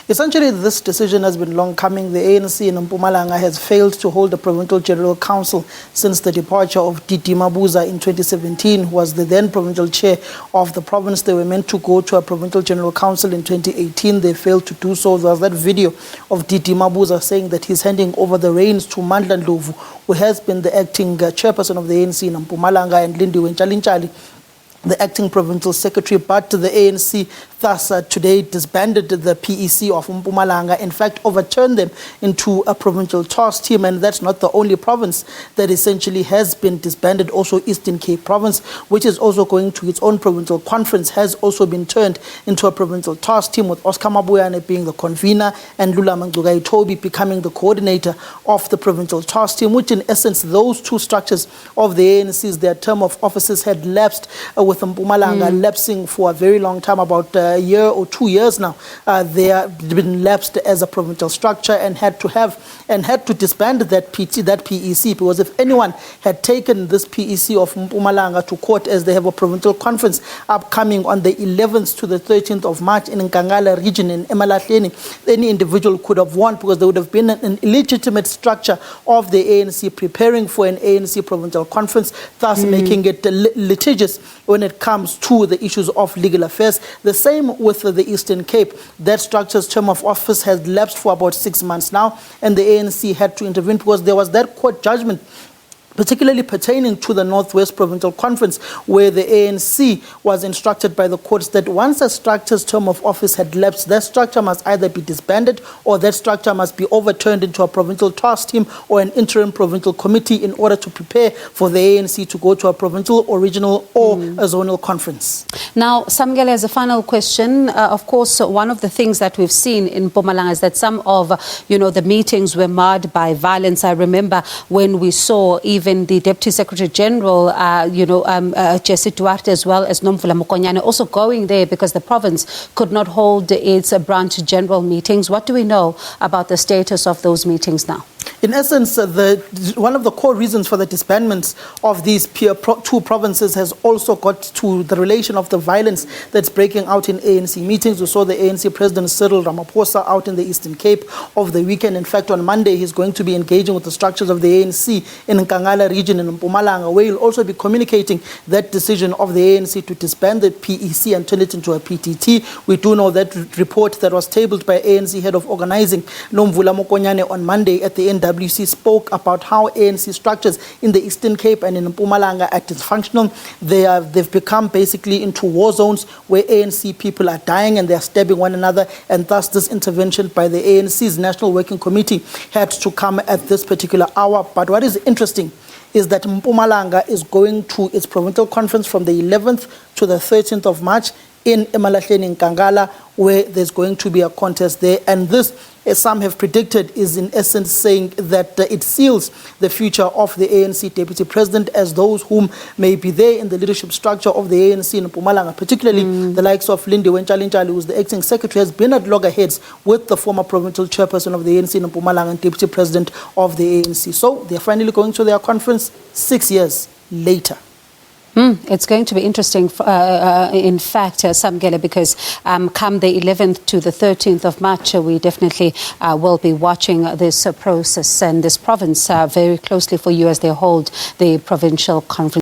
Essentially, this decision has been long coming. The ANC in Mpumalanga has failed to hold a Provincial General Council since the departure of Didi Mabuza in 2017, who was the then Provincial Chair of the province. They were meant to go to a Provincial General Council in 2018. They failed to do so. There was that video of Didi Mabuza saying that he's handing over the reins to Mandla Ndlovu, who has been the acting chairperson of the ANC in Mpumalanga, and Lindiwe Nchalinchali, the acting provincial secretary. But the ANC thus today disbanded the PEC of Mpumalanga, in fact overturned them into a provincial task team. And that's not the only province that essentially has been disbanded. Also Eastern Cape province, which is also going to its own provincial conference, has also been turned into a provincial task team, with Oscar Mabuyane being the convener and Lula Mangcukai Toby becoming the coordinator of the provincial task team, which in essence those two structures of the ANC's, their term of offices had lapsed, with Mpumalanga lapsing for a very long time, about a year or 2 years now. They have been lapsed as a provincial structure and had to disband that PEC, because if anyone had taken this PEC of Mpumalanga to court, as they have a provincial conference upcoming on the 11th to the 13th of March in Nkangala region in Emalahleni, any individual could have won, because there would have been an illegitimate structure of the ANC preparing for an ANC provincial conference, thus making it litigious when it comes to the issues of legal affairs. The same with the Eastern Cape. That structure's term of office has lapsed for about 6 months now, and the ANC had to intervene because there was that court judgment, particularly pertaining to the Northwest Provincial Conference, where the ANC was instructed by the courts that once a structure's term of office had lapsed, that structure must either be disbanded or that structure must be overturned into a provincial task team or an interim provincial committee in order to prepare for the ANC to go to a provincial or regional or a zonal conference. Now, Samkele, as a final question, of course, one of the things that we've seen in Mpumalanga is that some of, the meetings were marred by violence. I remember when we saw even the Deputy Secretary General, Jesse Duarte, as well as Nomvula Mokonyane, also going there because the province could not hold its branch general meetings. What do we know about the status of those meetings now? In essence, one of the core reasons for the disbandments of these two provinces has also got to the relation of the violence that's breaking out in ANC meetings. We saw the ANC President Cyril Ramaphosa out in the Eastern Cape over the weekend. In fact, on Monday, he's going to be engaging with the structures of the ANC in Nkangala region in Mpumalanga, where he'll also be communicating that decision of the ANC to disband the PEC and turn it into a PTT. We do know that report that was tabled by ANC head of organizing, Nomvula Mokonyane, on Monday at the NWC spoke about how ANC structures in the Eastern Cape and in Mpumalanga are dysfunctional. They've become basically into war zones where ANC people are dying and they're stabbing one another, and thus this intervention by the ANC's National Working Committee had to come at this particular hour. But what is interesting is that Mpumalanga is going to its provincial conference from the 11th to the 13th of March in Emalahleni in Nkangala, where there's going to be a contest there. And this, as some have predicted, is in essence saying that it seals the future of the ANC Deputy President, as those whom may be there in the leadership structure of the ANC in Mpumalanga, particularly the likes of Lindiwe Nchalinchali, who's the acting secretary, has been at loggerheads with the former provincial chairperson of the ANC in Mpumalanga and Deputy President of the ANC. So they're finally going to their conference 6 years later. It's going to be interesting, in fact, Samkele, because come the 11th to the 13th of March, we definitely will be watching this process and this province very closely for you as they hold the provincial conference.